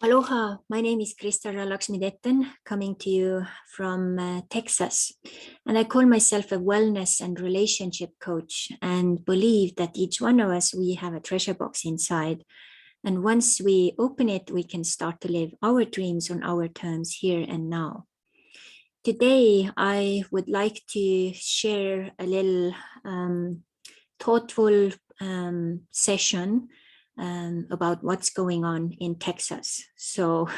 Aloha, my name is Laksmi coming to you from Texas. And I call myself a wellness and relationship coach and believe that each one of us, we have a treasure box inside. And once we open it, we can start to live our dreams on our terms here and now. Today, I would like to share a little thoughtful session about what's going on in Texas. So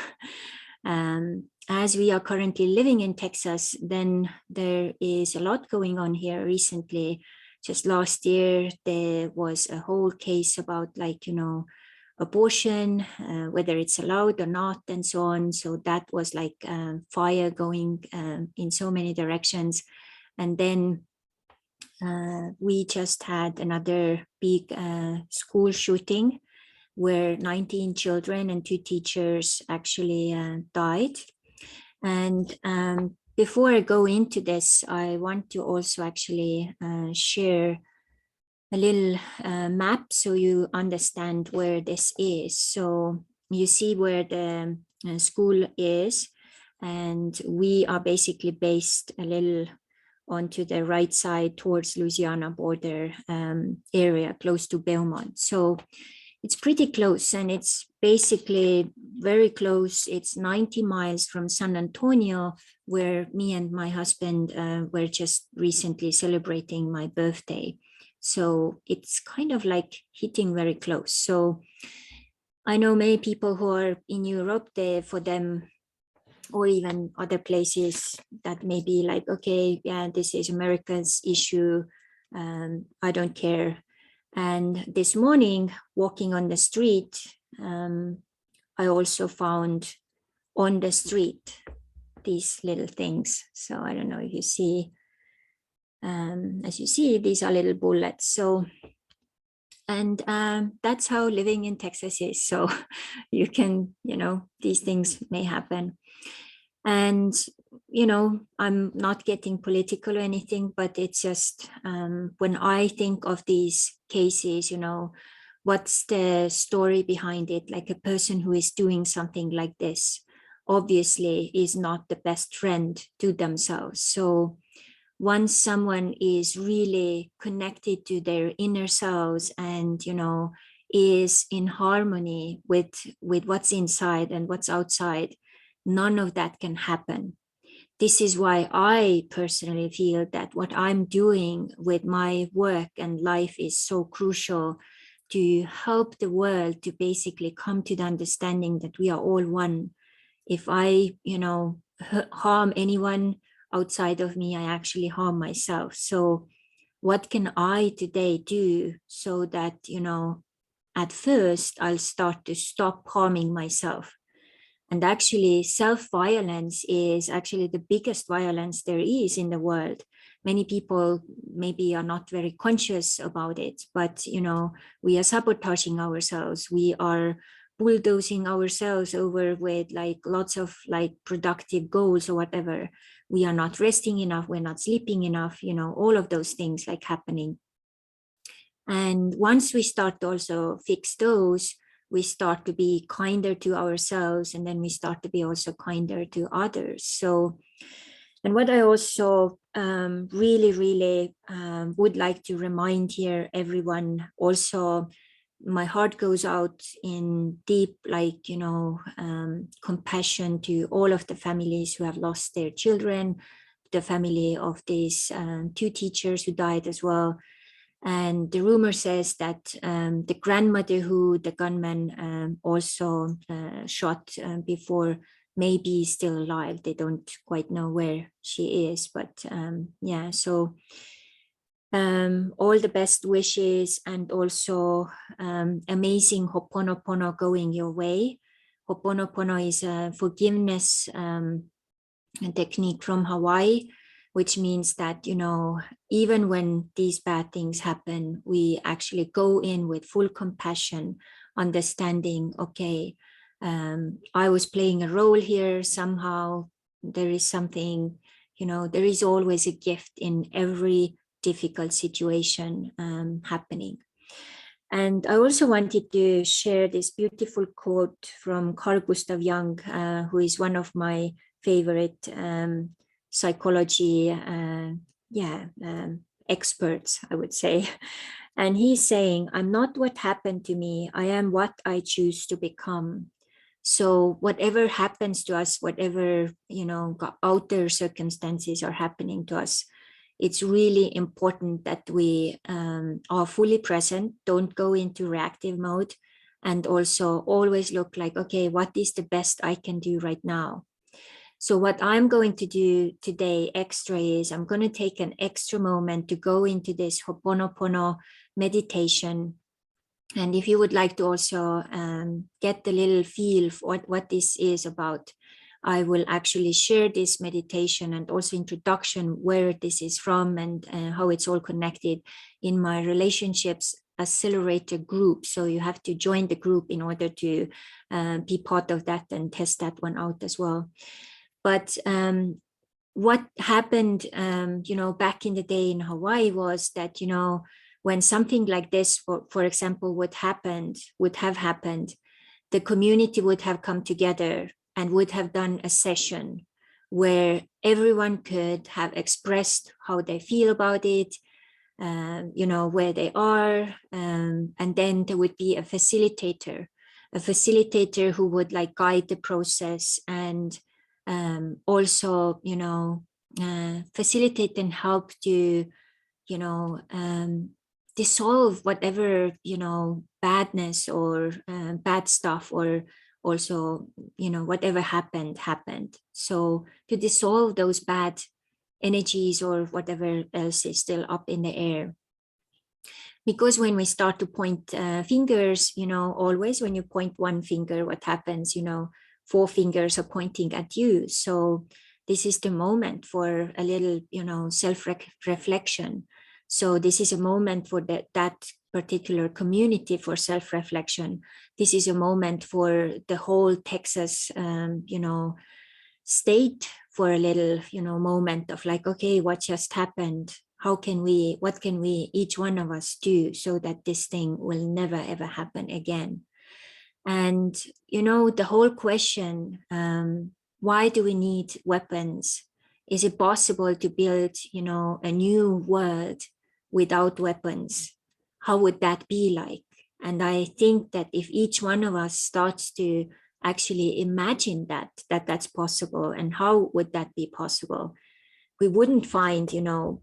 as we are currently living in Texas, then there is a lot going on here recently. Just last year, there was a whole case about abortion, whether it's allowed or not, and so on. So that was like fire going in so many directions. And then we just had another big school shooting where 19 children and 2 teachers actually died. And before I go into this, I want to also actually share a little map so you understand where this is. So you see where the school is, and we are basically based a little onto the right side towards Louisiana border area, close to Belmont. So it's pretty close, and it's basically very close. It's 90 miles from San Antonio, where me and my husband were just recently celebrating my birthday. So it's kind of like hitting very close. So I know many people who are in Europe, for them, or even other places, that may be like, okay, yeah, this is America's issue. I don't care. And this morning, walking on the street, I also found on the street these little things. So I don't know if you see, as you see, these are little bullets. So, and that's how living in Texas is. So you can, these things may happen. And, I'm not getting political or anything, but it's just when I think of these cases, what's the story behind it? Like a person who is doing something like this obviously is not the best friend to themselves. So once someone is really connected to their inner selves and, is in harmony with what's inside and what's outside, none of that can happen. This is why I personally feel that what I'm doing with my work and life is so crucial to help the world to basically come to the understanding that we are all one. If I, harm anyone outside of me, I actually harm myself. So what can I today do so that, at first I'll start to stop harming myself? And actually, self-violence is actually the biggest violence there is in the world. Many people maybe are not very conscious about it, but, we are sabotaging ourselves. We are bulldozing ourselves over with like lots of like productive goals or whatever. We are not resting enough. We're not sleeping enough, all of those things like happening. And once we start to also fix those, we start to be kinder to ourselves, and then we start to be also kinder to others. So, and what I also really would like to remind here, everyone, also, my heart goes out in deep, compassion to all of the families who have lost their children, the family of these 2 teachers who died as well. And the rumor says that the grandmother who the gunman also shot before may be still alive. They don't quite know where she is, but yeah, so all the best wishes, and also amazing Ho'oponopono going your way. Ho'oponopono is a forgiveness technique from Hawaii, which means that, even when these bad things happen, we actually go in with full compassion, understanding, okay, I was playing a role here somehow. There is something, there is always a gift in every difficult situation happening. And I also wanted to share this beautiful quote from Carl Gustav Jung, who is one of my favorite psychology experts, I would say. And he's saying, "I'm not what happened to me, I am what I choose to become." So whatever happens to us, whatever, outer circumstances are happening to us, it's really important that we are fully present, don't go into reactive mode, and also always look like, okay, what is the best I can do right now? So what I'm going to do today extra is I'm going to take an extra moment to go into this Ho'oponopono meditation. And if you would like to also get the little feel for what this is about, I will actually share this meditation and also introduction where this is from and how it's all connected in my relationships accelerator group. So you have to join the group in order to be part of that and test that one out as well. But what happened, back in the day in Hawaii was that, when something like this, for example, would have happened, the community would have come together and would have done a session where everyone could have expressed how they feel about it, where they are, and then there would be a facilitator who would like guide the process and also, facilitate and help to, dissolve whatever, badness or bad stuff, or also, whatever happened. So to dissolve those bad energies or whatever else is still up in the air. Because when we start to point fingers, always when you point one finger, what happens, 4 fingers are pointing at you. So this is the moment for a little, self-reflection. So this is a moment for that particular community for self-reflection. This is a moment for the whole Texas, state for a little, moment of like, okay, what just happened? What can we, each one of us do so that this thing will never, ever happen again? And, the whole question, why do we need weapons? Is it possible to build, a new world without weapons? How would that be like? And I think that if each one of us starts to actually imagine that's possible, and how would that be possible, we wouldn't find,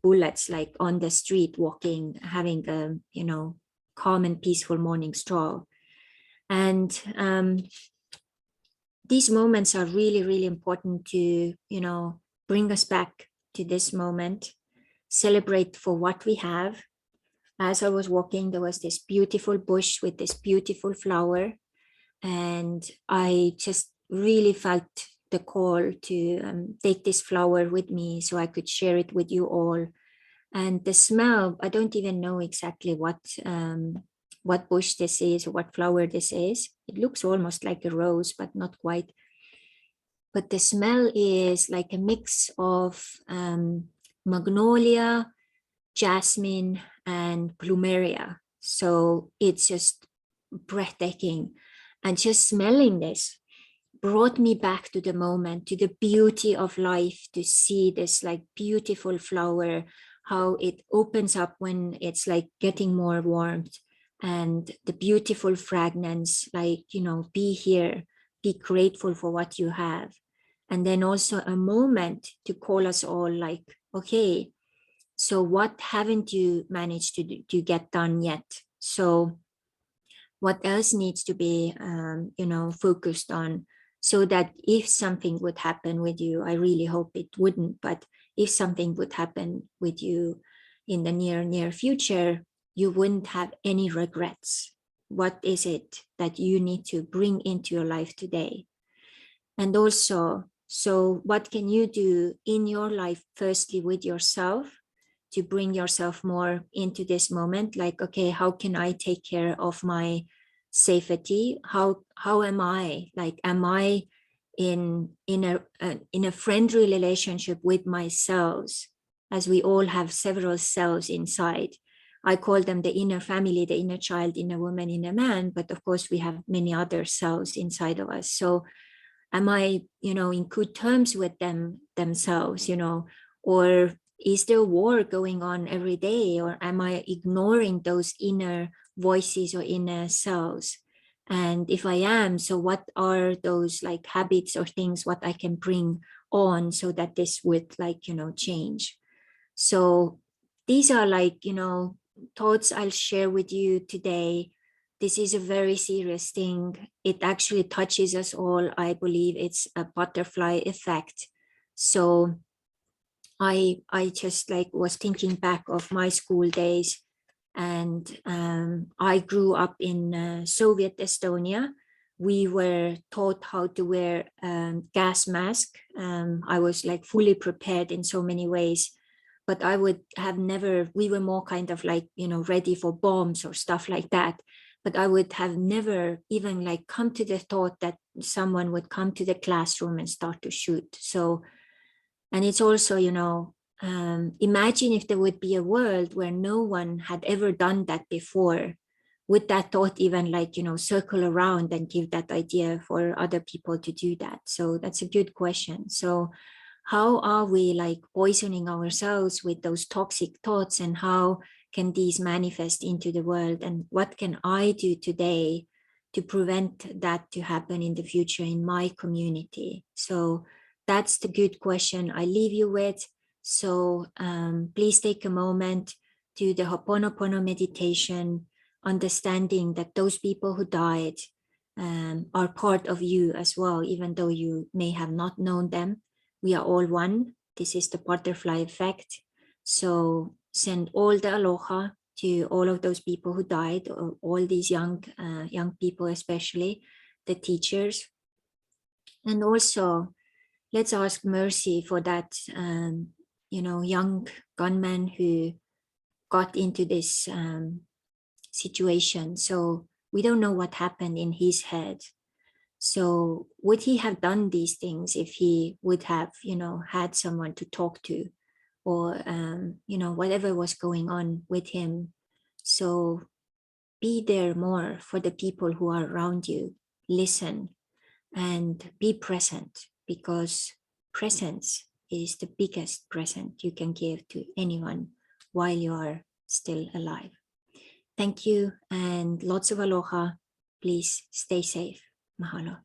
bullets like on the street walking, having a, calm and peaceful morning stroll. And these moments are really, really important to, bring us back to this moment, celebrate for what we have. As I was walking, there was this beautiful bush with this beautiful flower. And I just really felt the call to take this flower with me so I could share it with you all. And the smell, I don't even know exactly what bush this is or what flower this is. It looks almost like a rose, but not quite. But the smell is like a mix of magnolia, jasmine, and plumeria. So it's just breathtaking. And just smelling this brought me back to the moment, to the beauty of life, to see this like beautiful flower, how it opens up when it's like getting more warmth, and the beautiful fragrance, like, be here, be grateful for what you have. And then also a moment to call us all like, okay, so what haven't you managed to get done yet? So what else needs to be, focused on, so that if something would happen with you, I really hope it wouldn't, but if something would happen with you in the near future, you wouldn't have any regrets. What is it that you need to bring into your life today? And also, so what can you do in your life, firstly with yourself, to bring yourself more into this moment? Like, okay, how can I take care of my safety? How am I? Like, am I in a friendly relationship with my selves? As we all have several selves inside, I call them the inner family, the inner child, inner woman, inner man. But of course, we have many other selves inside of us. So am I, in good terms with themselves, or is there a war going on every day? Or am I ignoring those inner voices or inner selves? And if I am, so what are those like habits or things what I can bring on so that this would change? So these are thoughts I'll share with you today. This is a very serious thing. It actually touches us all. I believe it's a butterfly effect. So I just was thinking back of my school days, and I grew up in Soviet Estonia. We were taught how to wear gas mask. I was fully prepared in so many ways, but I would have never, we were more kind of ready for bombs or stuff like that. But I would have never even come to the thought that someone would come to the classroom and start to shoot. So, and it's also, imagine if there would be a world where no one had ever done that before. Would that thought even circle around and give that idea for other people to do that? So that's a good question. So how are we poisoning ourselves with those toxic thoughts, and how can these manifest into the world, and what can I do today to prevent that to happen in the future in my community? So that's the good question I leave you with. So please take a moment, do the Ho'oponopono meditation, understanding that those people who died are part of you as well, even though you may have not known them. We are all one. This is the butterfly effect. So send all the aloha to all of those people who died, or all these young people, especially the teachers. And also, let's ask mercy for that, young gunman who got into this situation. So we don't know what happened in his head. So would he have done these things if he would have, had someone to talk to, or, whatever was going on with him? So be there more for the people who are around you. Listen and be present, because presence is the biggest present you can give to anyone while you are still alive. Thank you, and lots of aloha. Please stay safe. Mahalo.